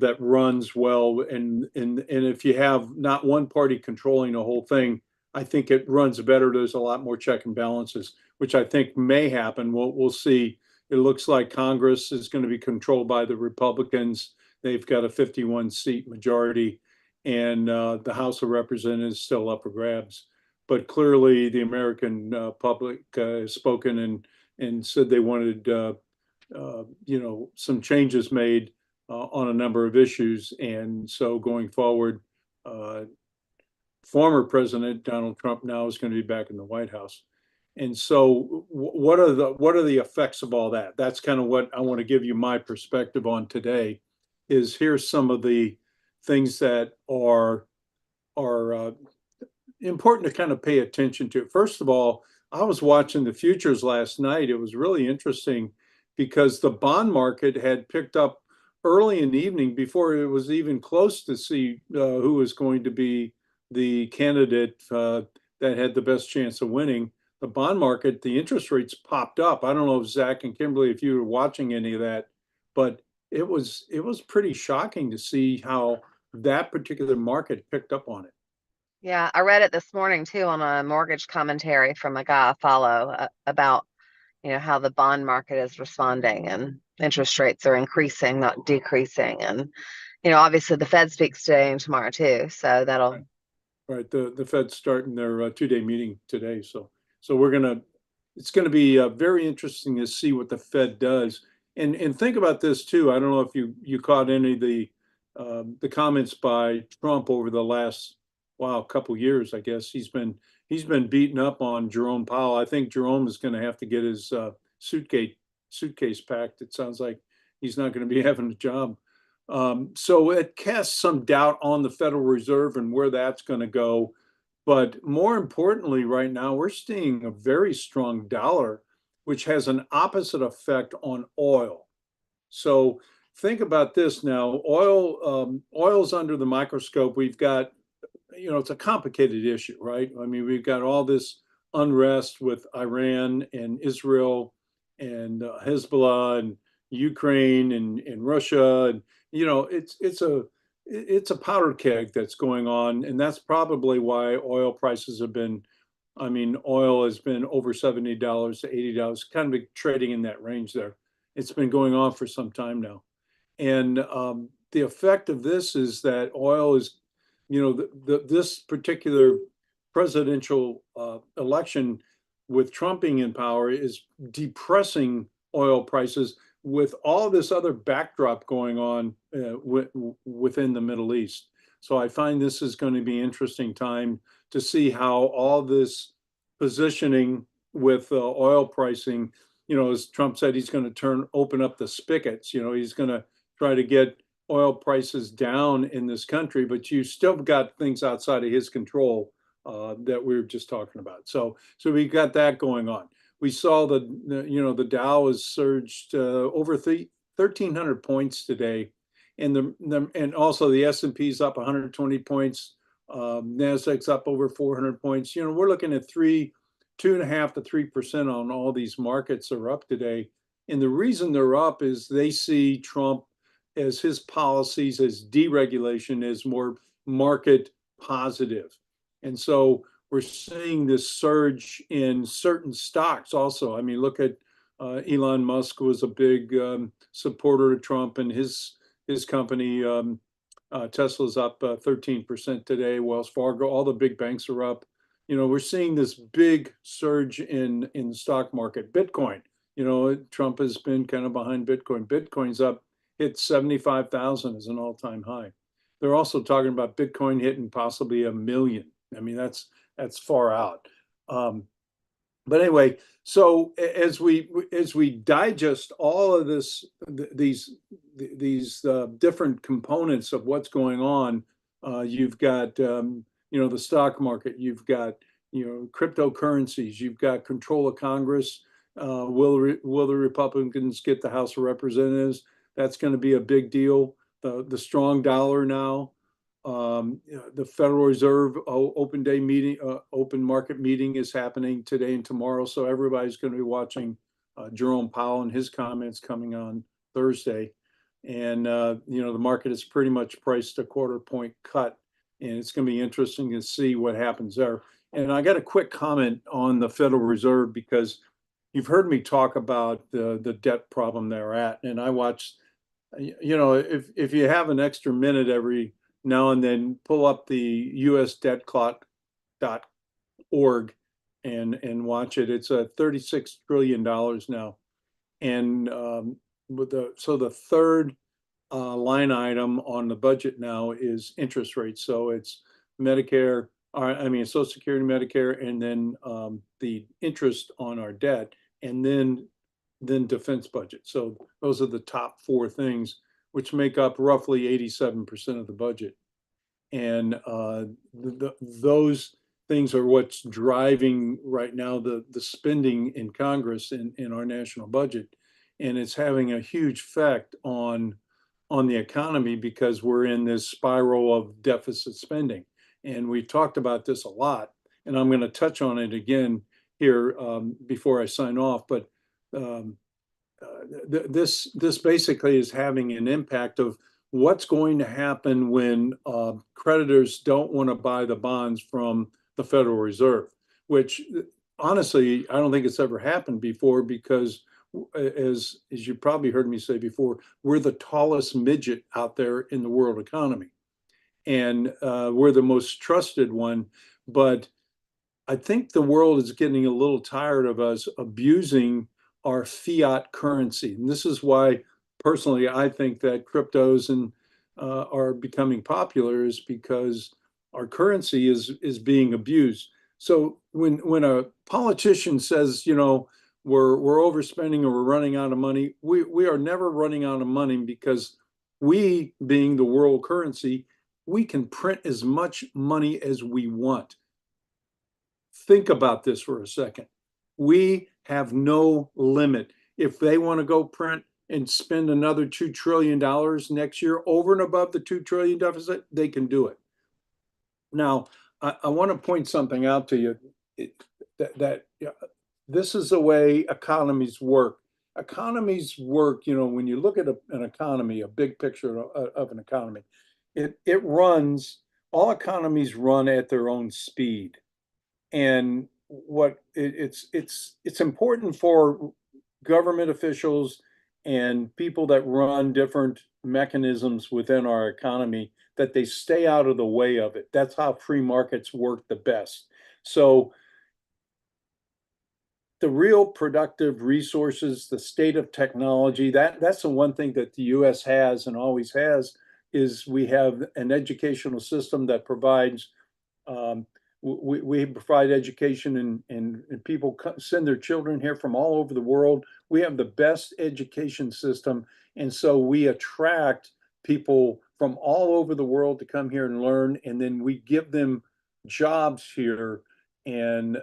that runs well. And if you have not one party controlling the whole thing, I think it runs better. There's a lot more check and balances, which I think may happen. We'll see. It looks like Congress is going to be controlled by the Republicans. They've got a 51 seat majority, and the House of Representatives is still up for grabs. But clearly, the American public has spoken and said they wanted some changes made on a number of issues. And so going forward, uh, former President Donald Trump now is going to be back in the White House. And so what are the effects of all that? That's kind of what I want to give you my perspective on today is here's some of the things that are important to kind of pay attention to. First of all, I was watching the futures last night. It was really interesting because the bond market had picked up early in the evening before it was even close to see who was going to be the candidate that had the best chance of winning. The bond market, the interest rates popped up. I don't know if Zach and Kimberly, if you were watching any of that, but it was pretty shocking to see how that particular market picked up on it. Yeah, I read it this morning too on a mortgage commentary from a guy I follow about, how the bond market is responding and interest rates are increasing, not decreasing. And, obviously the Fed speaks today and tomorrow too. So that'll, Right. The Fed's starting their 2-day meeting today, so it's gonna be very interesting to see what the Fed does. And think about this too. I don't know if you caught any of the comments by Trump over the last couple years. I guess he's been beaten up on Jerome Powell. I think Jerome is going to have to get his suitcase packed. It sounds like he's not going to be having a job. So it casts some doubt on the Federal Reserve and where that's going to go. But more importantly, right now, we're seeing a very strong dollar, which has an opposite effect on oil. So think about this now. Oil's under the microscope. We've got, it's a complicated issue, right? I mean, we've got all this unrest with Iran and Israel and Hezbollah and Ukraine and Russia, and it's a powder keg that's going on, and that's probably why oil prices have been. I mean, oil has been over $70 to $80, kind of trading in that range there. It's been going on for some time now, and the effect of this is that oil is, this particular presidential election with Trump being in power is depressing oil prices with all this other backdrop going on within the Middle East. So I find this is going to be an interesting time to see how all this positioning with oil pricing, as Trump said, he's going to open up the spigots. He's going to try to get oil prices down in this country, but you still got things outside of his control that we were just talking about. So we got that going on. We saw the Dow has surged over 1,300 points today, and also the S&P is up 120 points. Nasdaq's up over 400 points. We're looking at 2.5 to 3% on all these markets are up today, and the reason they're up is they see Trump as his policies as deregulation is more market positive, and so we're seeing this surge in certain stocks also. I mean, look at Elon Musk was a big supporter of Trump and his company. Tesla's up 13% today. Wells Fargo, all the big banks are up. We're seeing this big surge in the stock market. Bitcoin, Trump has been kind of behind Bitcoin. Bitcoin's up, hit 75,000 as an all-time high. They're also talking about Bitcoin hitting possibly 1 million. I mean, that's far out. But anyway, so as we digest all of these different components of what's going on, you've got the stock market, you've got cryptocurrencies, you've got control of Congress. Will the Republicans get the House of Representatives? That's going to be a big deal. The strong dollar now. The Federal Reserve open market meeting is happening today and tomorrow. So everybody's going to be watching Jerome Powell and his comments coming on Thursday. And the market is pretty much priced a quarter point cut, and it's going to be interesting to see what happens there. And I got a quick comment on the Federal Reserve because you've heard me talk about the debt problem they're at, and I watch. If you have an extra minute every now and then, pull up the usdebtclock.org and watch it. It's a $36 trillion now, and the third line item on the budget now is interest rates. So it's Medicare, Social Security, Medicare, and then the interest on our debt, and then defense budget. So those are the top four things, which make up roughly 87% of the budget. And those things are what's driving right now the spending in Congress in our national budget. And it's having a huge effect on the economy because we're in this spiral of deficit spending. And we've talked about this a lot, and I'm going to touch on it again here before I sign off. But um, this basically is having an impact of what's going to happen when creditors don't want to buy the bonds from the Federal Reserve, which honestly, I don't think it's ever happened before because as you probably heard me say before, we're the tallest midget out there in the world economy. And we're the most trusted one. But I think the world is getting a little tired of us abusing our fiat currency. And this is why, personally, I think that cryptos and are becoming popular is because our currency is being abused. So when a politician says, we're overspending or we're running out of money, we are never running out of money because we, being the world currency, we can print as much money as we want. Think about this for a second. We have no limit. If they want to go print and spend another $2 trillion next year over and above the $2 trillion deficit, they can do it. Now, I want to point something out to you that this is the way economies work. Economies work, when you look at an economy, a big picture of an economy, it runs, all economies run at their own speed. And it's important for government officials and people that run different mechanisms within our economy that they stay out of the way of it. That's how free markets work the best. So the real productive resources, the state of technology, that's the one thing that the US has and always has, is we have an educational system that provides we provide education and people send their children here from all over the world. We have the best education system. And so we attract people from all over the world to come here and learn. And then we give them jobs here and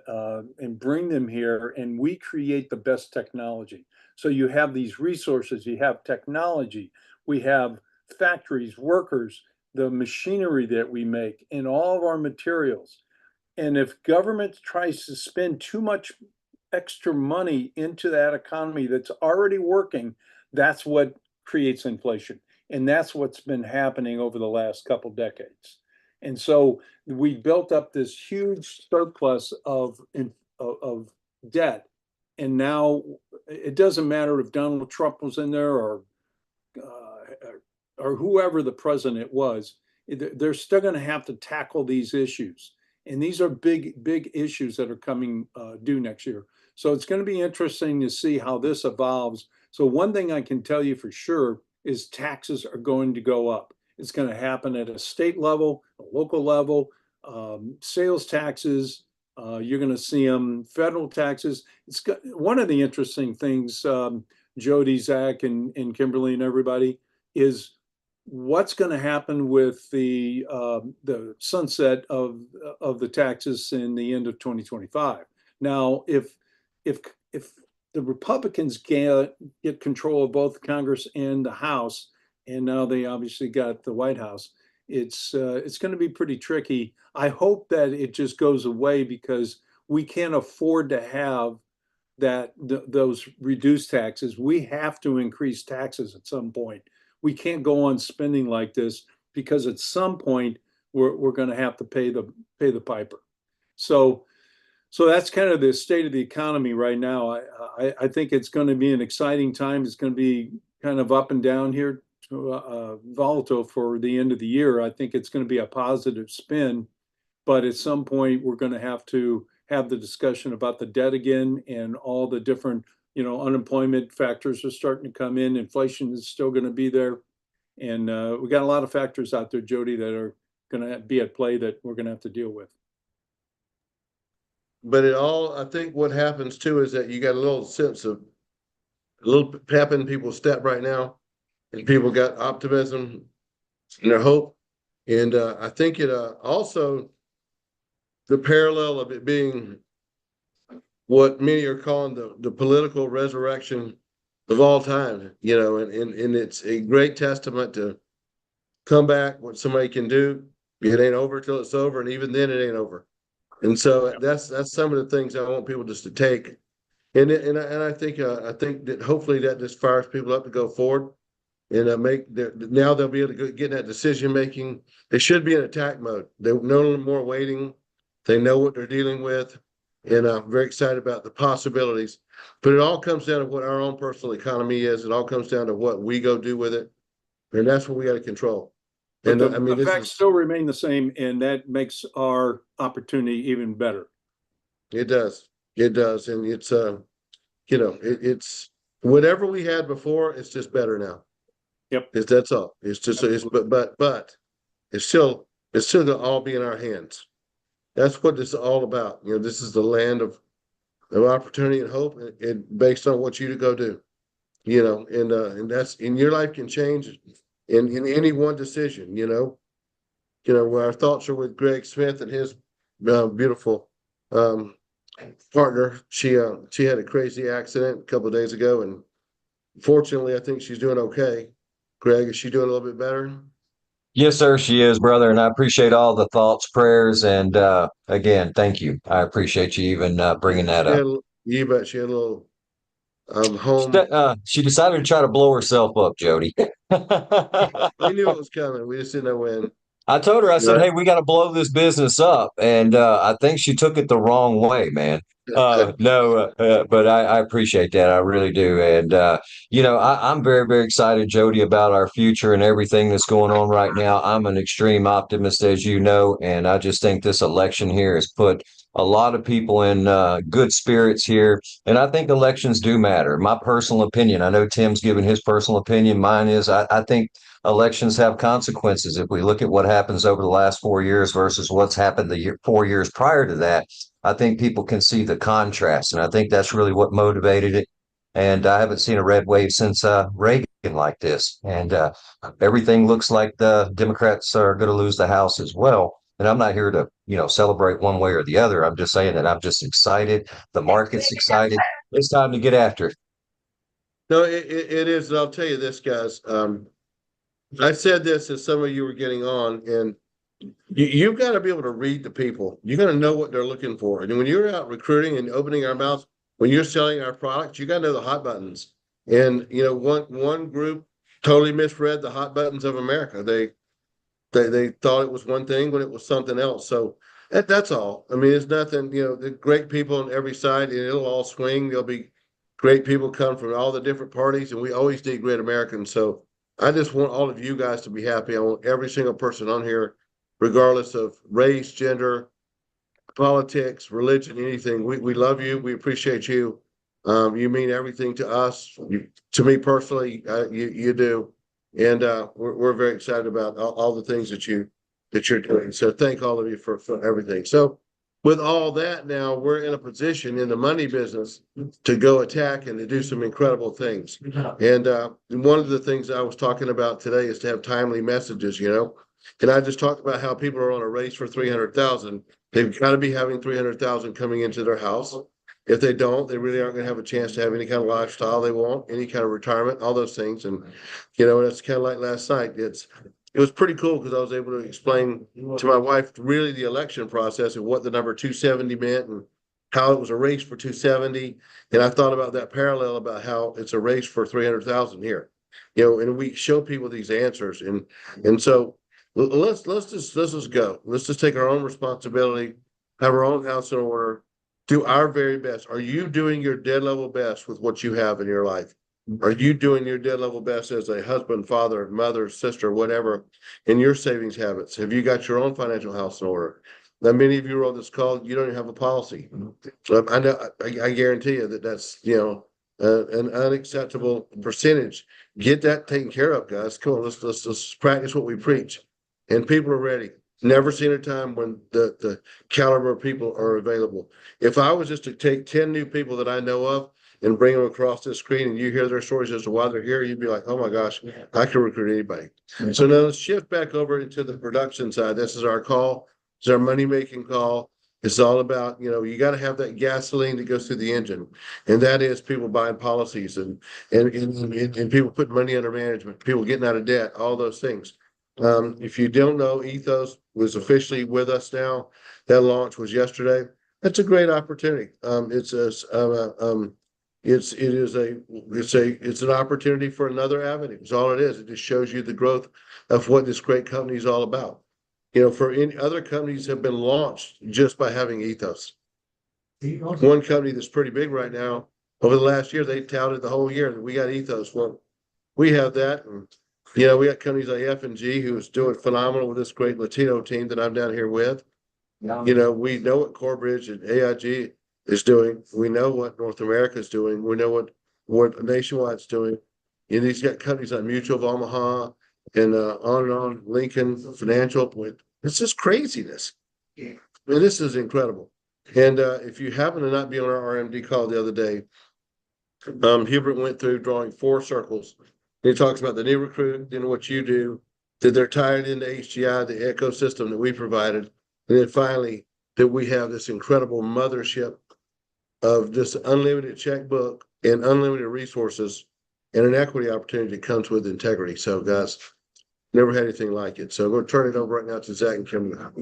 bring them here. And we create the best technology. So you have these resources, you have technology, we have factories, workers, the machinery that we make, and all of our materials. And if government tries to spend too much extra money into that economy that's already working, that's what creates inflation. And that's what's been happening over the last couple decades. And so we built up this huge surplus of debt. And now it doesn't matter if Donald Trump was in there or whoever the president was, they're still going to have to tackle these issues. And these are big, big issues that are coming due next year. So it's going to be interesting to see how this evolves. So one thing I can tell you for sure is taxes are going to go up. It's going to happen at a state level, a local level, sales taxes. You're going to see them, federal taxes. It's got, one of the interesting things, Jody, Zach, and Kimberly, and everybody, is what's going to happen with the sunset of the taxes in the end of 2025. Now, if the Republicans get control of both Congress and the House, and now they obviously got the White House, it's going to be pretty tricky. I hope that it just goes away because we can't afford to have those reduced taxes. We have to increase taxes at some point. we can't go on spending like this because at some point we're going to have to pay the piper. So that's kind of the state of the economy right now. I think it's going to be an exciting time. It's going to be kind of up and down here, volatile for the end of the year. I think it's going to be a positive spin, but at some point we're going to have the discussion about the debt again and all the different, unemployment factors are starting to come in. Inflation is still going to be there, and we got a lot of factors out there, Jody, that are going to be at play that we're going to have to deal with. But I think what happens too is that you got a little sense of a little pep in people's step right now, and people got optimism and their hope. And I think it also the parallel of it being what many are calling the political resurrection of all time, and it's a great testament to come back, what somebody can do. It ain't over till it's over, and even then it ain't over. And so that's some of the things I want people just to take. And I think that hopefully that just fires people up to go forward and now they'll be able to get in that decision making. They should be in attack mode. They're no more waiting. They know what they're dealing with, and I'm very excited about the possibilities. But it all comes down to what our own personal economy is. It all comes down to what we go do with it, and that's what we got to control. But the facts still remain the same, and that makes our opportunity even better. It does, and it's whatever we had before. It's just better now. Yep, that's all. It's just but it's still gonna all be in our hands. That's what this is all about. This is the land of opportunity and hope, and based on what you to go do. And that's in your life can change in any one decision. Where our thoughts are with Greg Smith and his beautiful partner. She had a crazy accident a couple of days ago, and fortunately, I think she's doing okay. Greg, is she doing a little bit better? Yes, sir, she is, brother, and I appreciate all the thoughts, prayers, and again, thank you. I appreciate you even bringing that up. You bet she had a little home. She decided to try to blow herself up, Jody. We knew it was coming. We just didn't know when. I told her, I said, Right. hey, we got to blow this business up. And I think she took it the wrong way, man. No, but I appreciate that. I really do. And, I'm very, very excited, Jody, about our future and everything that's going on right now. I'm an extreme optimist, as you know, and I just think this election here has put a lot of people in good spirits here. And I think elections do matter. My personal opinion, I know Tim's given his personal opinion. Mine is I think elections have consequences. If we look at what happens over the last 4 years versus what's happened 4 years prior to that, I think people can see the contrast. And I think that's really what motivated it. And I haven't seen a red wave since Reagan like this. And everything looks like the Democrats are going to lose the House as well. And I'm not here to, celebrate one way or the other. I'm just saying that I'm just excited. The market's excited. It's time to get after it. No, it is. And I'll tell you this, guys. I said this as some of you were getting on, and you've got to be able to read the people. You got to know what they're looking for. And when you're out recruiting and opening our mouths, when you're selling our products, you got to know the hot buttons. And one group totally misread the hot buttons of America. They thought it was one thing when it was something else. So that's all. I mean, it's nothing. The great people on every side, and it'll all swing. There'll be great people come from all the different parties, and we always need great Americans. So I just want all of you guys to be happy. I want every single person on here, regardless of race, gender, politics, religion, anything. We love you. We appreciate you. You mean everything to us. To me personally, you do. And we're very excited about all the things that you're doing. So thank all of you for everything. So with all that, now we're in a position in the money business to go attack and to do some incredible things. And one of the things I was talking about today is to have timely messages, And I just talked about how people are on a race for 300,000. They've got to be having 300,000 coming into their house. If they don't, they really aren't going to have a chance to have any kind of lifestyle they want, any kind of retirement, all those things. And, it's kind of like last night. It was pretty cool because I was able to explain to my wife really the election process and what the number 270 meant and how it was a race for 270. And I thought about that parallel about how it's a race for 300,000 here. and we show people these answers. And so let's just go. Let's just take our own responsibility, have our own house in order, do our very best. Are you doing your dead level best with what you have in your life? Are you doing your dead level best as a husband, father, mother, sister, whatever, in your savings habits? Have you got your own financial house in order? Now, many of you are on this call, you don't even have a policy. I know, I guarantee you that's, an unacceptable percentage. Get that taken care of, guys. Come on, let's practice what we preach. And people are ready. Never seen a time when the caliber of people are available. If I was just to take 10 new people that I know of and bring them across this screen and you hear their stories as to why they're here, you'd be like, oh my gosh, I can recruit anybody. So now let's shift back over into the production side. This is our call. It's our money-making call. It's all about, you got to have that gasoline that goes through the engine. And that is people buying policies and people putting money under management, people getting out of debt, all those things. If you don't know, Ethos was officially with us now. That launch was yesterday. That's a great opportunity. It's an opportunity for another avenue. It's all it is. It just shows you the growth of what this great company is all about. For any other companies have been launched just by having Ethos. One company that's pretty big right now, over the last year, they touted the whole year that we got Ethos. Well, we have that. And, we got companies like F&G who's doing phenomenal with this great Latino team that I'm down here with. We know what Corebridge and AIG is doing. We know what North America is doing. We know what Nationwide's doing. He's got companies like Mutual of Omaha and on, Lincoln Financial. It's just craziness. I mean, this is incredible. And if you happen to not be on our RMD call the other day, Hubert went through drawing 4 circles. He talks about the new recruit, what you do, that they're tied into HGI, the ecosystem that we provided. And then finally, that we have this incredible mothership of just unlimited checkbook and unlimited resources and an equity opportunity that comes with integrity. So guys, never had anything like it. So I'm going to turn it over right now to Zach and Kim.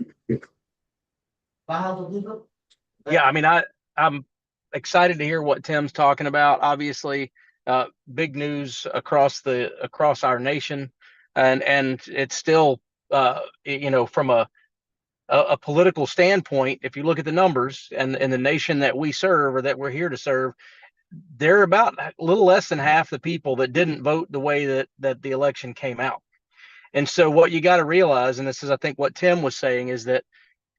Yeah, I mean, I'm excited to hear what Tim's talking about. Obviously, big news across our nation, and it's still, from a political standpoint, if you look at the numbers and the nation that we serve or that we're here to serve, they're about a little less than half the people that didn't vote the way that the election came out. And so what you got to realize, and this is, I think, what Tim was saying, is that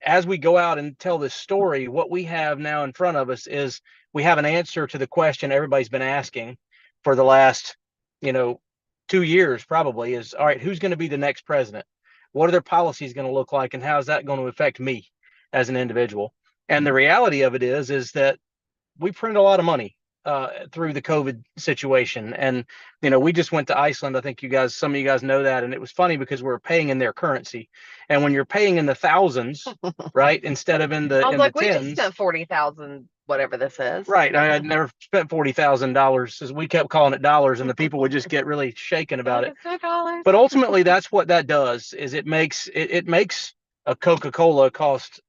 as we go out and tell this story, what we have now in front of us is we have an answer to the question everybody's been asking for the last, 2 years probably is, all right, who's going to be the next president? What are their policies going to look like? And how is that going to affect me as an individual? And the reality of it is that we print a lot of money through the COVID situation. And, we just went to Iceland. I think some of you guys know that. And it was funny because we're paying in their currency. And when you're paying in the thousands, right, instead of in the I was like, we tens, just spent 40,000, whatever this is. right. I had never spent $40,000 as we kept calling it dollars, and the people would just get really shaken about it. But ultimately, that's what that does, is it makes a Coca-Cola cost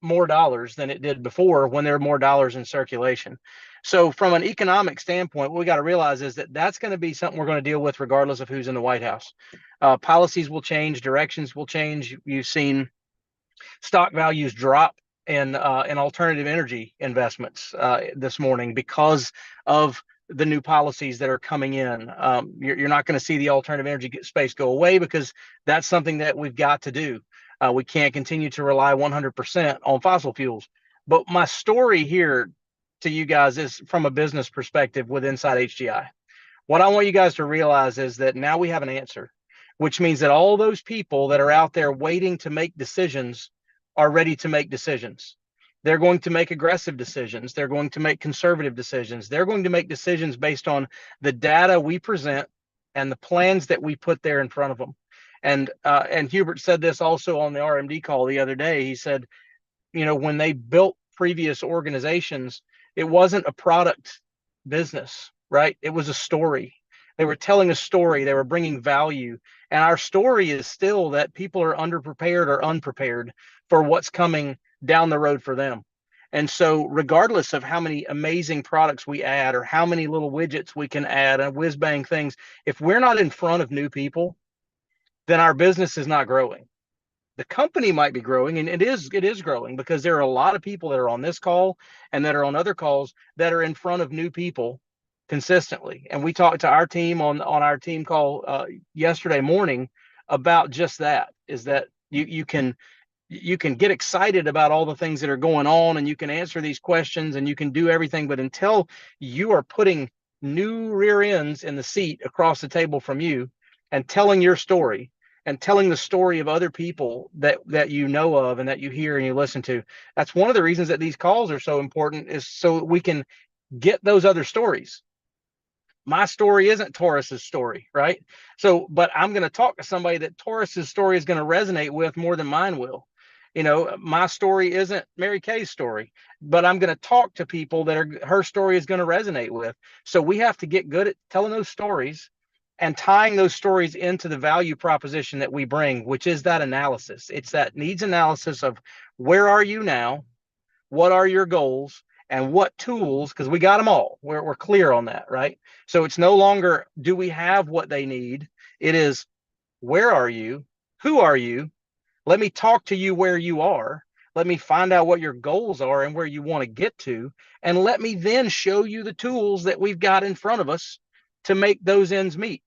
more dollars than it did before when there are more dollars in circulation. So from an economic standpoint, what we got to realize is that that's going to be something we're going to deal with regardless of who's in the White House. Policies will change, directions will change. You've seen stock values drop in alternative energy investments this morning because of the new policies that are coming in. You're not going to see the alternative energy space go away because that's something that we've got to do. We can't continue to rely 100% on fossil fuels. But my story here to you guys is from a business perspective with Inside HGI. What I want you guys to realize is that now we have an answer, which means that all those people that are out there waiting to make decisions are ready to make decisions. They're going to make aggressive decisions. They're going to make conservative decisions. They're going to make decisions based on the data we present and the plans that we put there in front of them. And Hubert said this also on the RMD call the other day. He said, when they built previous organizations, it wasn't a product business, right? It was a story. They were telling a story. They were bringing value. And our story is still that people are underprepared or unprepared for what's coming down the road for them. And so regardless of how many amazing products we add or how many little widgets we can add and whiz bang things, if we're not in front of new people, then our business is not growing. The company might be growing, and it is growing, because there are a lot of people that are on this call and that are on other calls that are in front of new people consistently. And we talked to our team on our team call yesterday morning about just that, is that you can get excited about all the things that are going on, and you can answer these questions and you can do everything, but until you are putting new rear ends in the seat across the table from you and telling your story and telling the story of other people that you know of and that you hear and you listen to, that's one of the reasons that these calls are so important, is so we can get those other stories. My story isn't Taurus's story, right? So, but I'm going to talk to somebody that Taurus's story is going to resonate with more than mine will. You know, my story isn't Mary Kay's story, but I'm going to talk to people that her story is going to resonate with. So we have to get good at telling those stories and tying those stories into the value proposition that we bring, which is that analysis. It's that needs analysis of where are you now? What are your goals? And what tools, because we got them all. We're clear on that, right? So it's no longer do we have what they need? It is where are you? Who are you? Let me talk to you where you are. Let me find out what your goals are and where you want to get to. And let me then show you the tools that we've got in front of us to make those ends meet.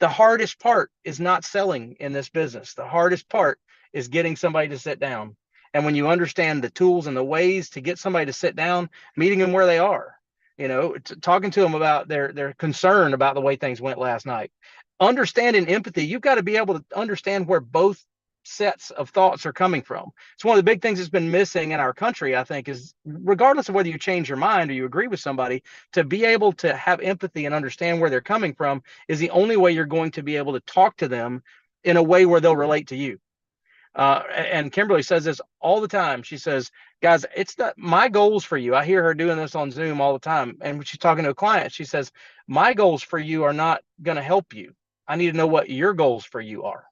The hardest part is not selling in this business. The hardest part is getting somebody to sit down. And when you understand the tools and the ways to get somebody to sit down, meeting them where they are, you know, talking to them about their concern about the way things went last night, understanding empathy, you've got to be able to understand where both sets of thoughts are coming from. It's one of the big things that's been missing in our country, I think, is regardless of whether you change your mind or you agree with somebody, to be able to have empathy and understand where they're coming from is the only way you're going to be able to talk to them in a way where they'll relate to you. And Kimberly says this all the time. She says, guys, it's not my goals for you. I hear her doing this on Zoom all the time. And when she's talking to a client, she says, my goals for you are not going to help you. I need to know what your goals for you are.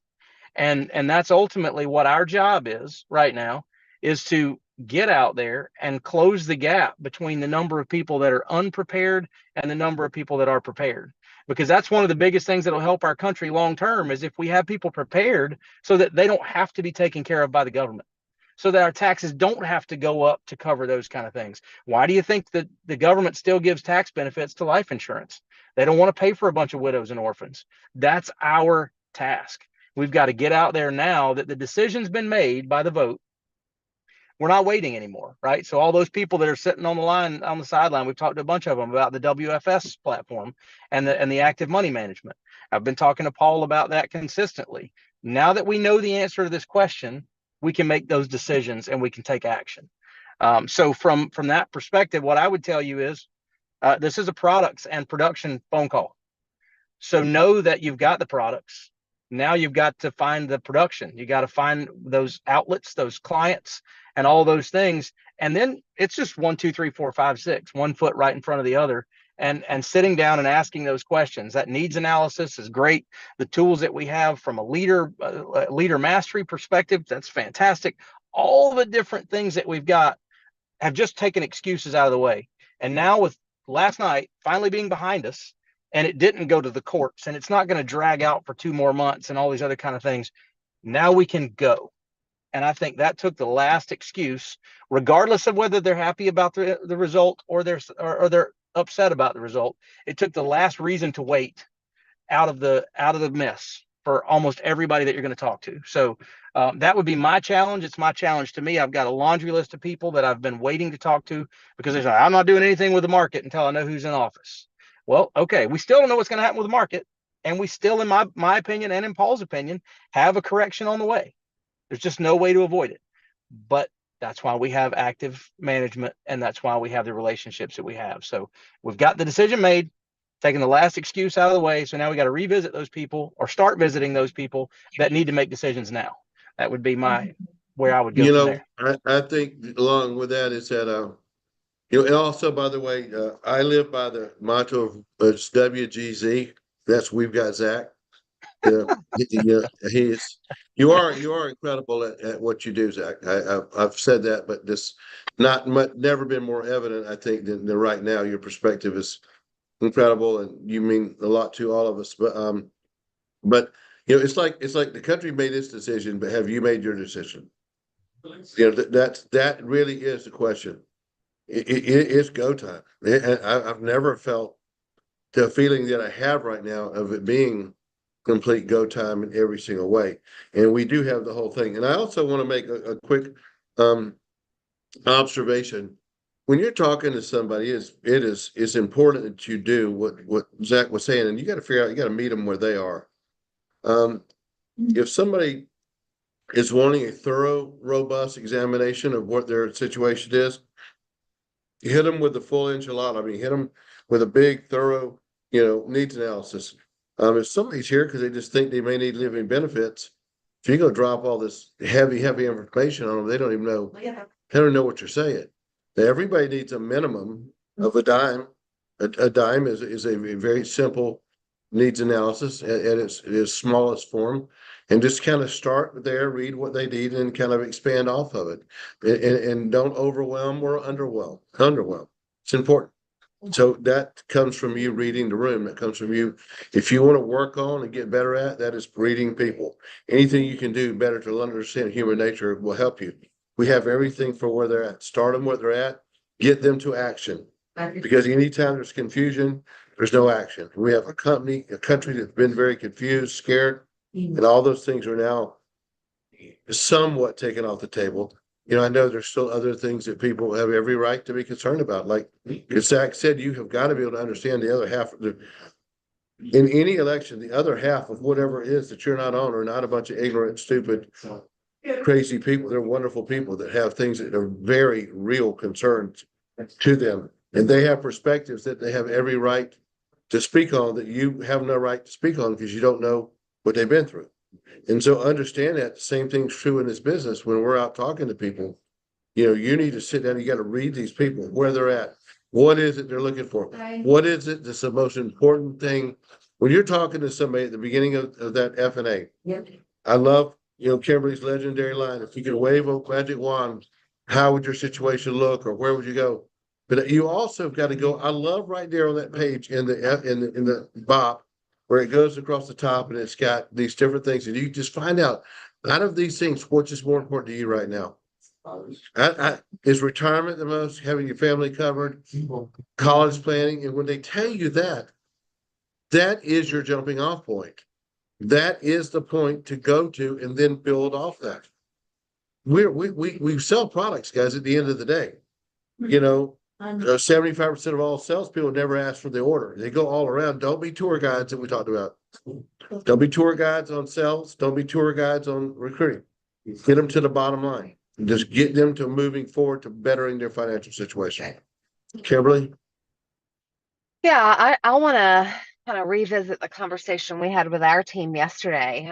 And that's ultimately what our job is right now, is to get out there and close the gap between the number of people that are unprepared and the number of people that are prepared. Because that's one of the biggest things that'll help our country long term, is if we have people prepared so that they don't have to be taken care of by the government, so that our taxes don't have to go up to cover those kind of things. Why do you think that the government still gives tax benefits to life insurance? They don't want to pay for a bunch of widows and orphans. That's our task. We've got to get out there now that the decision's been made by the vote. We're not waiting anymore, right? So all those people that are sitting on the line, on the sideline, we've talked to a bunch of them about the WFS platform and the active money management. I've been talking to Paul about that consistently. Now that we know the answer to this question, we can make those decisions and we can take action. So from that perspective, what I would tell you is this is a products and production phone call. So know that you've got the products. Now you've got to find the production. You got to find those outlets, those clients, and all those things. And then it's just 1, 2, 3, 4, 5, 6, one foot right in front of the other, and sitting down and asking those questions. That needs analysis is great. The tools that we have from a leader mastery perspective, that's fantastic. All the different things that we've got have just taken excuses out of the way. And now with last night finally being behind us, and it didn't go to the courts, and it's not going to drag out for 2 more months and all these other kind of things. Now we can go. And I think that took the last excuse, regardless of whether they're happy about the result or they're upset about the result. It took the last reason to wait out of the mess for almost everybody that you're going to talk to. So that would be my challenge. It's my challenge to me. I've got a laundry list of people that I've been waiting to talk to, because they say, I'm not doing anything with the market until I know who's in office. Well, okay, we still don't know what's going to happen with the market. And we still, in my opinion and in Paul's opinion, have a correction on the way. There's just no way to avoid it. But that's why we have active management, and that's why we have the relationships that we have. So we've got the decision made, taking the last excuse out of the way. So now we got to revisit those people, or start visiting those people that need to make decisions now. That would be where I would go from there. I think along with that is that and also, by the way, I live by the motto of it's WGZ. That's We've Got Zach. Yeah, yeah, he is. You are incredible at what you do, Zach. I've said that, but this never been more evident, I think, than right now. Your perspective is incredible, and you mean a lot to all of us. But it's like the country made its decision, but have you made your decision? That really is the question. It's go time. I've never felt the feeling that I have right now of it being complete go time in every single way. And we do have the whole thing. And I also want to make a quick um, observation. When you're talking to somebody, it's important that you do what Zach was saying, and you got to figure out, you got to meet them where they are. If somebody is wanting a thorough, robust examination of what their situation is, you hit them with the full enchilada. I mean, hit them with a big, thorough, needs analysis. If somebody's here because they just think they may need living benefits, if you go drop all this heavy information on them, they don't even know. They don't know what you're saying. Everybody needs a minimum of a dime. A dime is a very simple needs analysis at its smallest form, and just kind of start there, read what they need, and kind of expand off of it, and don't overwhelm or underwhelm. It's important. So that comes from you reading the room. That comes from you. If you want to work on and get better at, that is reading people. Anything you can do better to understand human nature will help you. We have everything for where they're at. Start them where they're at. Get them to action. Because anytime there's confusion, there's no action. We have a country that's been very confused, scared, and all those things are now somewhat taken off the table. I know there's still other things that people have every right to be concerned about. Like Zach said, you have got to be able to understand the other half of in any election, the other half of whatever it is that you're not on are not a bunch of ignorant, stupid, crazy people. They're wonderful people that have things that are very real concerns to them. And they have perspectives that they have every right to speak on that you have no right to speak on because you don't know what they've been through. And so understand that the same thing's true in this business. When we're out talking to people, you need to sit down, you got to read these people, where they're at. What is it they're looking for? What is it that's the most important thing? When you're talking to somebody at the beginning of that F&A, I love, Kimberly's legendary line, if you could wave a magic wand, how would your situation look or where would you go? But you also got to go, I love right there on that page in the BOP, where it goes across the top and it's got these different things. And you just find out of these things, which is more important to you right now. Is retirement the most, having your family covered, college planning? And when they tell you that, that is your jumping off point. That is the point to go to and then build off that. We sell products, guys, at the end of the day. 75% of all salespeople never ask for the order. They go all around. Don't be tour guides that we talked about. Don't be tour guides on sales. Don't be tour guides on recruiting. Get them to the bottom line. Just get them to moving forward to bettering their financial situation. Kimberly? Yeah, I want to kind of revisit the conversation we had with our team yesterday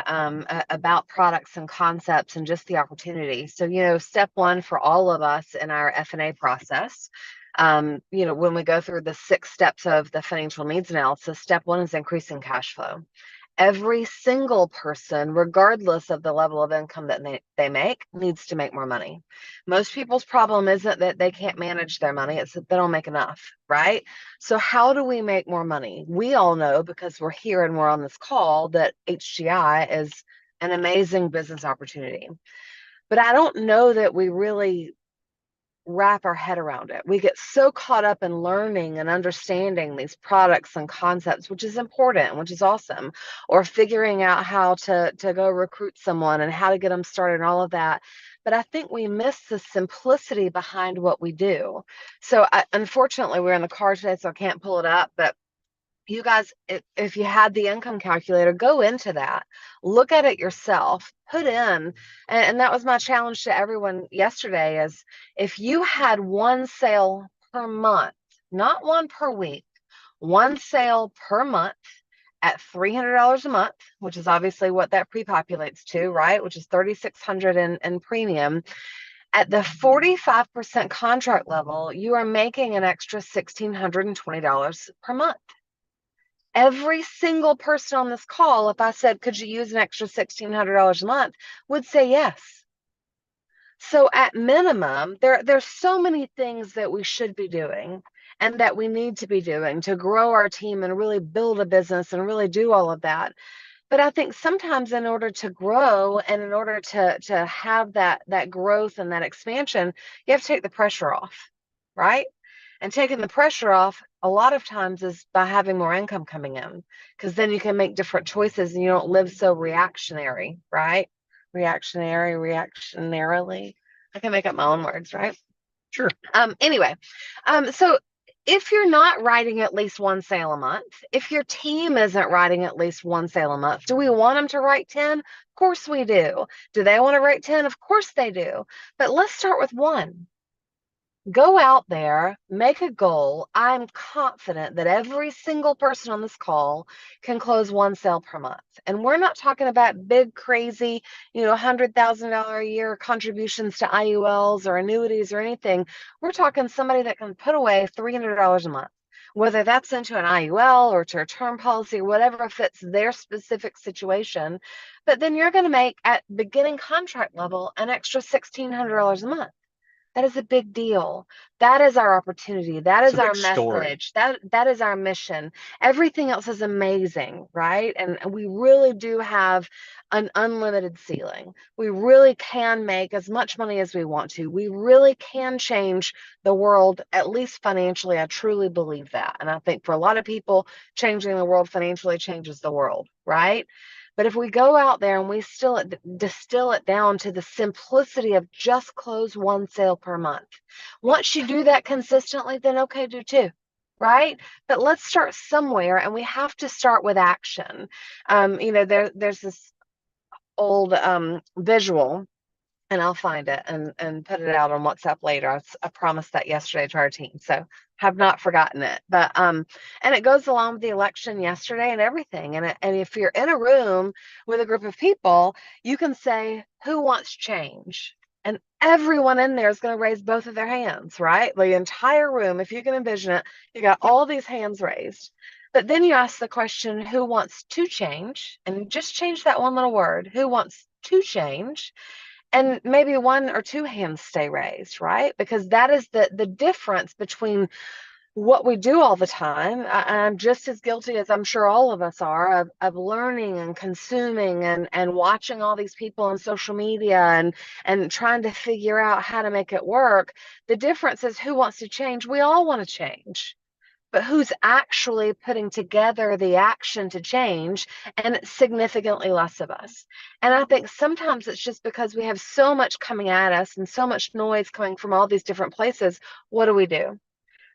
about products and concepts and just the opportunity. So, step one for all of us in our F&A process, when we go through the 6 steps of the financial needs analysis, step one is increasing cash flow. Every single person, regardless of the level of income that they make, needs to make more money. Most people's problem isn't that they can't manage their money, it's that they don't make enough, right? So how do we make more money? We all know, because we're here and we're on this call, that HGI is an amazing business opportunity. But I don't know that we really wrap our head around it. We get so caught up in learning and understanding these products and concepts, which is important, which is awesome, or figuring out how to go recruit someone and how to get them started and all of that. But I think we miss the simplicity behind what we do. So unfortunately, we're in the car today, so I can't pull it up, but you guys, if you had the income calculator, go into that, look at it yourself, put in, and that was my challenge to everyone yesterday, is if you had one sale per month, not one per week, one sale per month at $300 a month, which is obviously what that pre-populates to, right? Which is $3,600 in premium. At the 45% contract level, you are making an extra $1,620 per month. Every single person on this call, if I said, could you use an extra $1,600 a month, would say yes. So at minimum, there's so many things that we should be doing and that we need to be doing to grow our team and really build a business and really do all of that. But I think sometimes in order to grow and in order to have that growth and that expansion, you have to take the pressure off, right? And taking the pressure off a lot of times is by having more income coming in, because then you can make different choices and you don't live so reactionary, right? Reactionarily. I can make up my own words, right? Sure. Anyway, so if you're not writing at least one sale a month, if your team isn't writing at least one sale a month, do we want them to write 10? Of course we do. Do they want to write 10? Of course they do. But let's start with one. Go out there, make a goal. I'm confident that every single person on this call can close one sale per month. And we're not talking about big, crazy, $100,000 a year contributions to IULs or annuities or anything. We're talking somebody that can put away $300 a month, whether that's into an IUL or to a term policy, whatever fits their specific situation. But then you're going to make at beginning contract level an extra $1,600 a month. That is a big deal. That is our opportunity. That is our message. That is our mission. Everything else is amazing, right? And we really do have an unlimited ceiling. We really can make as much money as we want to. We really can change the world, at least financially. I truly believe that. And I think for a lot of people, changing the world financially changes the world, right? But if we go out there and we distill it down to the simplicity of just close one sale per month. Once you do that consistently, then okay, do two, right? But let's start somewhere, and we have to start with action. There's this old visual, and I'll find it and put it out on WhatsApp later. I promised that yesterday to our team, so have not forgotten it. But and it goes along with the election yesterday and everything. And if you're in a room with a group of people, you can say, who wants change? And everyone in there is going to raise both of their hands, right? The entire room, if you can envision it, you got all these hands raised. But then you ask the question, who wants to change? And just change that one little word, who wants to change? And maybe one or two hands stay raised, right? Because that is the difference between what we do all the time. I'm just as guilty as I'm sure all of us are of learning and consuming and watching all these people on social media and trying to figure out how to make it work. The difference is who wants to change. We all want to change. But who's actually putting together the action to change, and it's significantly less of us. And I think sometimes it's just because we have so much coming at us and so much noise coming from all these different places. What do?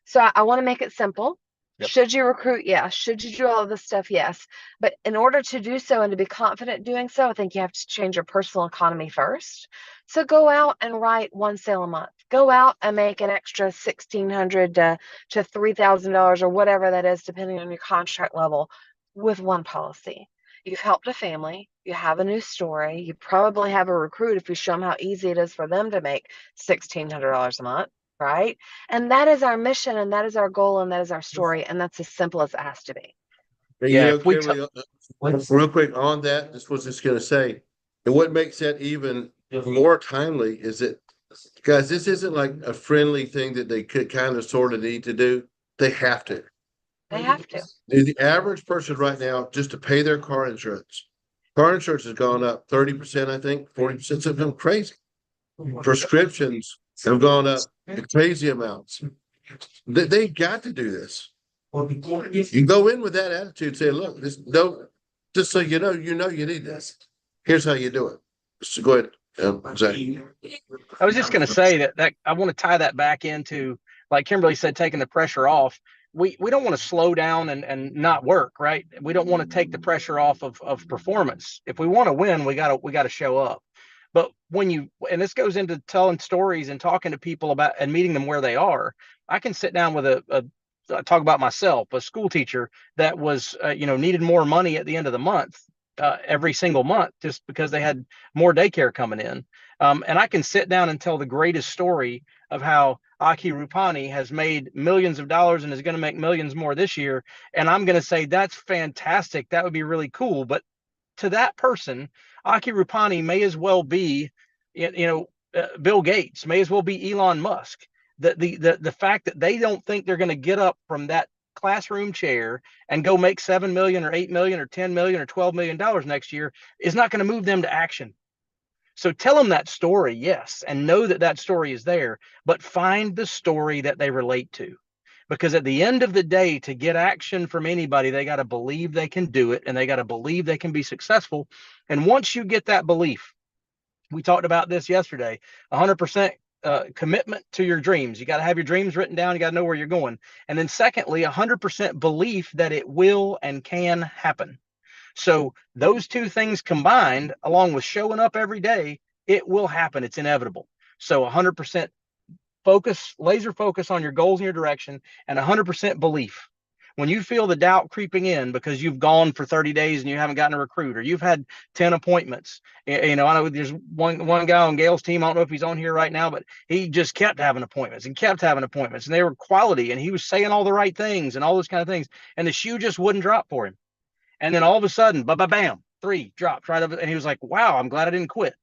So I want to make it simple. Yep. Should you recruit? Yes. Should you do all of this stuff? Yes. But in order to do so and to be confident doing so, I think you have to change your personal economy first. So go out and write one sale a month. Go out and make an extra $1,600 to $3,000 or whatever that is, depending on your contract level, with one policy. You've helped a family. You have a new story. You probably have a recruit if you show them how easy it is for them to make $1,600 a month. Right? And that is our mission, and that is our goal, and that is our story, and that's as simple as it has to be. Yeah, Kimberly, real quick on that, this was just going to say, and what makes that even more timely is that, guys, this isn't like a friendly thing that they could kind of sort of need to do. They have to. They have to. The average person right now, just to pay their car insurance has gone up 30%, I think, 40%, something crazy. Prescriptions have gone up crazy amounts. They got to do this. You go in with that attitude, say, look, just so you know you need this. Here's how you do it. So go ahead, Zach. I was just going to say that I want to tie that back into, like Kimberly said, taking the pressure off. We don't want to slow down and not work, right? We don't want to take the pressure off of performance. If we want to win, we gotta show up. But and this goes into telling stories and talking to people about and meeting them where they are. I can sit down with talk about myself, a school teacher that was, needed more money at the end of the month, every single month, just because they had more daycare coming in. And I can sit down and tell the greatest story of how Aki Rupani has made millions of dollars and is going to make millions more this year. And I'm going to say, that's fantastic. That would be really cool. But to that person, Aki Rupani may as well be, Bill Gates, may as well be Elon Musk. The fact that they don't think they're going to get up from that classroom chair and go make 7 million or 8 million or 10 million or 12 million dollars next year is not going to move them to action. So tell them that story, yes, and know that that story is there, but find the story that they relate to. Because at the end of the day, to get action from anybody, they got to believe they can do it, and they got to believe they can be successful. And once you get that belief, we talked about this yesterday, 100% commitment to your dreams. You got to have your dreams written down. You got to know where you're going. And then secondly, 100% belief that it will and can happen. So those two things combined, along with showing up every day, it will happen. It's inevitable. So 100% focus, laser focus on your goals and your direction, and 100% belief. When you feel the doubt creeping in because you've gone for 30 days and you haven't gotten a recruit, or you've had 10 appointments, I know there's one guy on Gail's team. I don't know if he's on here right now, but he just kept having appointments and kept having appointments, and they were quality, and he was saying all the right things and all those kind of things, and the shoe just wouldn't drop for him. And then all of a sudden, bam, 3 dropped right up. And he was like, wow, I'm glad I didn't quit.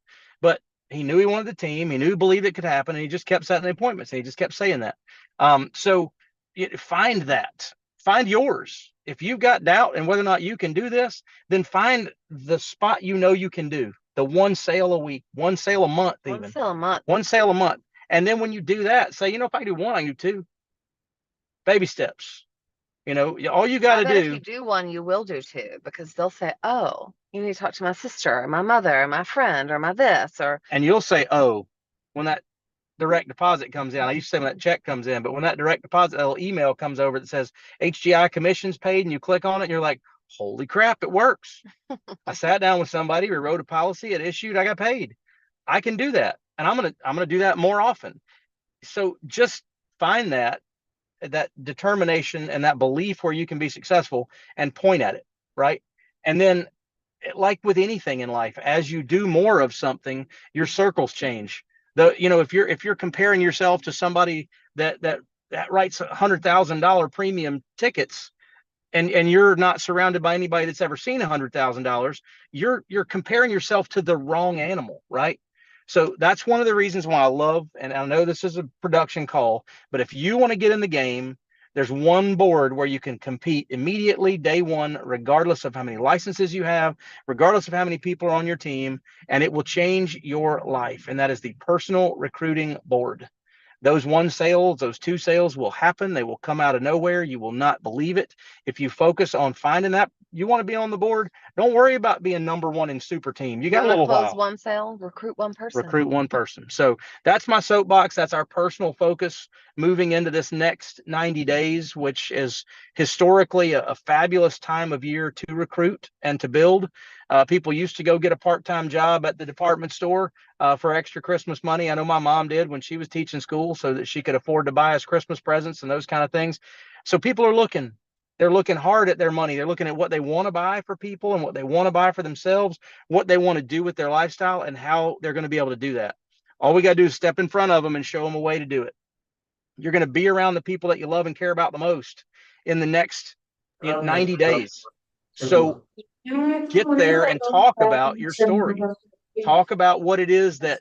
But he knew he wanted the team. He knew, he believed it could happen. And he just kept setting the appointments. And he just kept saying that. So find that. Find yours. If you've got doubt and whether or not you can do this, then find the spot you can do. The 1 sale a week, 1 sale a month, even. 1 sale a month. 1 sale a month. And then when you do that, say, if I can do 1, I can do 2. Baby steps. All you got to do. If you do 1, you will do 2, because they'll say, oh, you need to talk to my sister or my mother or my friend or my this, or. And you'll say, oh, when that direct deposit comes in. I used to say when that check comes in, but when that direct deposit, little email comes over that says HGI commissions paid, and you click on it and you're like, holy crap, it works. I sat down with somebody, we wrote a policy, it issued, I got paid. I can do that. And I'm going to do that more often. So just find that determination and that belief where you can be successful and point at it, right? And then, like with anything in life, as you do more of something, your circles change. If you're comparing yourself to somebody that writes $100,000 premium tickets, and you're not surrounded by anybody that's ever seen $100,000, you're comparing yourself to the wrong animal, right? So that's one of the reasons why I love, and I know this is a production call, but if you want to get in the game, there's one board where you can compete immediately day one, regardless of how many licenses you have, regardless of how many people are on your team, and it will change your life. And that is the personal recruiting board. Those 1 sales, those 2 sales will happen. They will come out of nowhere. You will not believe it. If you focus on finding that you want to be on the board, don't worry about being number 1 in super team. You got a little close while. 1 sale, recruit 1 person. Recruit 1 person. So that's my soapbox. That's our personal focus moving into this next 90 days, which is historically a fabulous time of year to recruit and to build. People used to go get a part-time job at the department store for extra Christmas money. I know my mom did when she was teaching school, so that she could afford to buy us Christmas presents and those kind of things. So people are looking. They're looking hard at their money. They're looking at what they want to buy for people and what they want to buy for themselves, what they want to do with their lifestyle, and how they're going to be able to do that. All we got to do is step in front of them and show them a way to do it. You're going to be around the people that you love and care about the most in the next 90 days. So get there and talk about your story. Talk about what it is that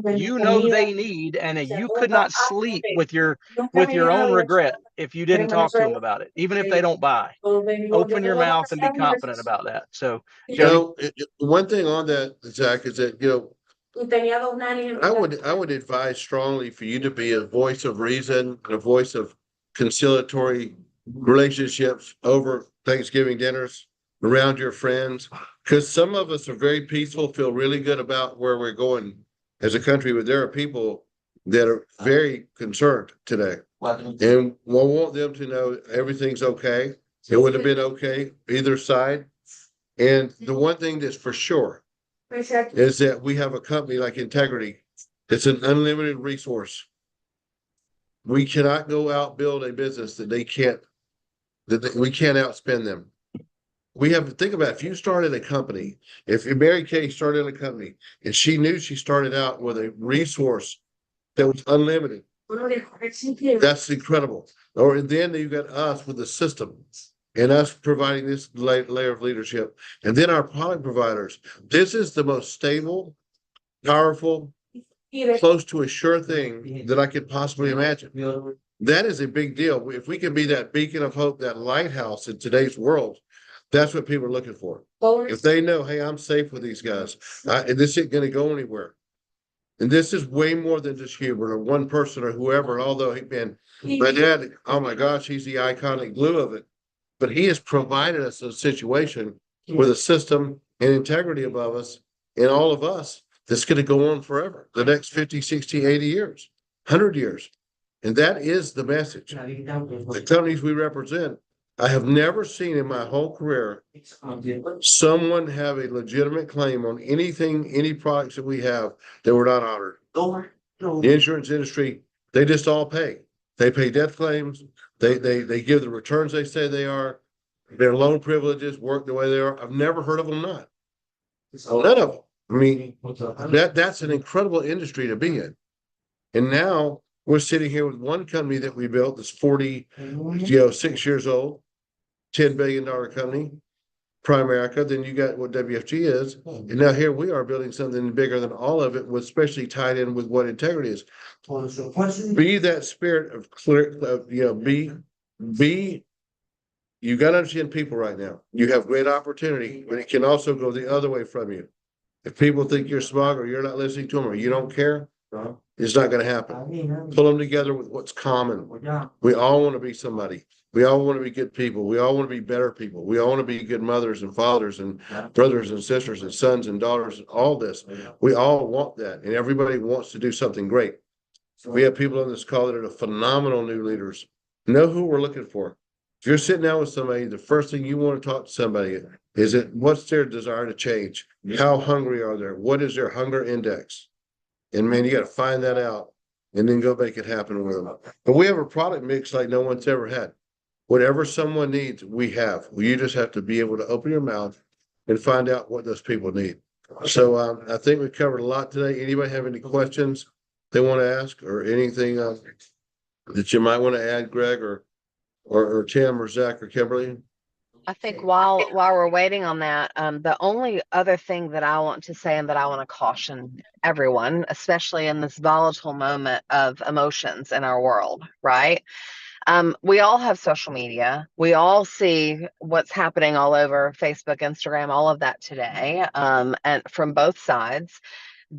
they need, and you could not sleep with your own regret if you didn't talk to them about it, even if they don't buy. Open your mouth and be confident about that. So, One thing on that, Zach, is that I would advise strongly for you to be a voice of reason, a voice of conciliatory relationships over Thanksgiving dinners, around your friends, because some of us are very peaceful, feel really good about where we're going as a country, but there are people that are very concerned today. And we want them to know everything's okay. It would have been okay either side. And the one thing that's for sure is that we have a company like Integrity. It's an unlimited resource. We cannot go out build a business that we can't outspend them. We have to think about, if you started a company, if Mary Kay started a company and she knew she started out with a resource that was unlimited, That's incredible. Or then you got us with the system and us providing this layer of leadership. And then our product providers. This is the most stable, powerful, close to a sure thing that I could possibly imagine. That is a big deal. If we can be that beacon of hope, that lighthouse in today's world, that's what people are looking for. If they know, hey, I'm safe with these guys, and this isn't going to go anywhere. And this is way more than just Hubert or one person or whoever. Although my dad, oh my gosh, he's the iconic glue of it. But he has provided us a situation with a system and integrity above us and all of us that's going to go on forever, the next 50, 60, 80 years, 100 years. And that is the message. The companies we represent, I have never seen in my whole career someone have a legitimate claim on anything, any products that we have that were not honored. The insurance industry, they just all pay. They pay death claims. They give the returns they say they are. Their loan privileges work the way they are. I've never heard of them not. None of them. I mean, that's an incredible industry to be in. And now we're sitting here with one company that we built that's 6 years old, $10 billion company, Primerica. Then you got what WFG is. And now here we are building something bigger than all of it, with especially tied in with what integrity is. Be that spirit of clear, you got to understand people right now. You have great opportunity, but it can also go the other way from you. If people think you're smug or you're not listening to them or you don't care, it's not going to happen. Pull them together with what's common. We all want to be somebody. We all want to be good people. We all want to be better people. We all want to be good mothers and fathers and brothers and sisters and sons and daughters and all this. We all want that. And everybody wants to do something great. We have people on this call that are phenomenal new leaders. Know who we're looking for. If you're sitting down with somebody, the first thing you want to talk to somebody is what's their desire to change? How hungry are they? What is their hunger index? And man, you got to find that out and then go make it happen with them. But we have a product mix like no one's ever had. Whatever someone needs, we have. You just have to be able to open your mouth and find out what those people need. So I think we covered a lot today. Anybody have any questions they want to ask or anything that you might want to add, Greg or Tim or Zach or Kimberly? I think while we're waiting on that, the only other thing that I want to say and that I want to caution everyone, especially in this volatile moment of emotions in our world, right? We all have social media. We all see what's happening all over Facebook, Instagram, all of that today, and from both sides.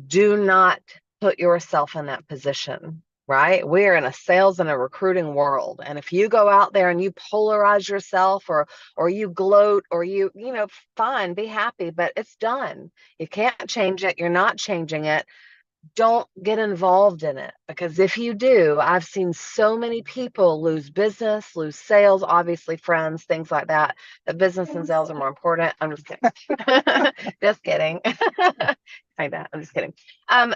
Do not put yourself in that position. Right? We're in a sales and a recruiting world. And if you go out there and you polarize yourself or you gloat or fine, be happy, but it's done. You can't change it. You're not changing it. Don't get involved in it, because if you do, I've seen so many people lose business, lose sales, obviously friends, things like that. The business and sales are more important. I'm just kidding. Just kidding. Like that. I'm just kidding.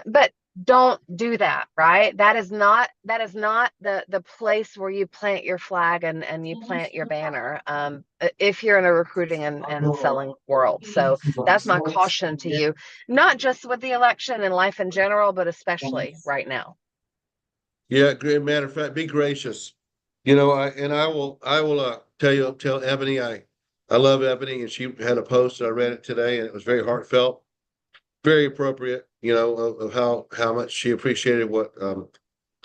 But don't do that, right? That is not the place where you plant your flag and you plant your banner. If you're in a recruiting and selling world. So that's my caution to you, not just with the election and life in general, but especially right now. Yeah, great. Matter of fact, be gracious. I will tell Ebony, I love Ebony, and she had a post and I read it today and it was very heartfelt, very appropriate, of how much she appreciated what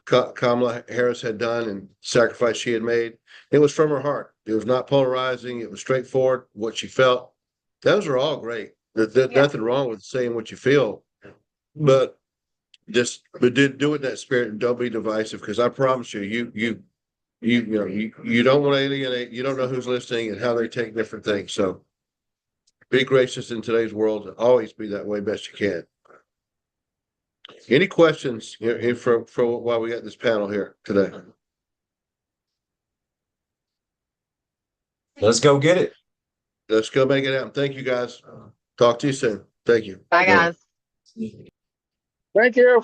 Kamala Harris had done and sacrifice she had made. It was from her heart. It was not polarizing. It was straightforward, what she felt. Those are all great. There's nothing wrong with saying what you feel, but do it in that spirit and don't be divisive, because I promise you don't want to alienate. You don't know who's listening and how they take different things. So be gracious in today's world. Always be that way best you can. Any questions for while we got this panel here today? Let's go get it. Let's go make it happen. Thank you, guys. Talk to you soon. Thank you. Bye, guys. Thank you.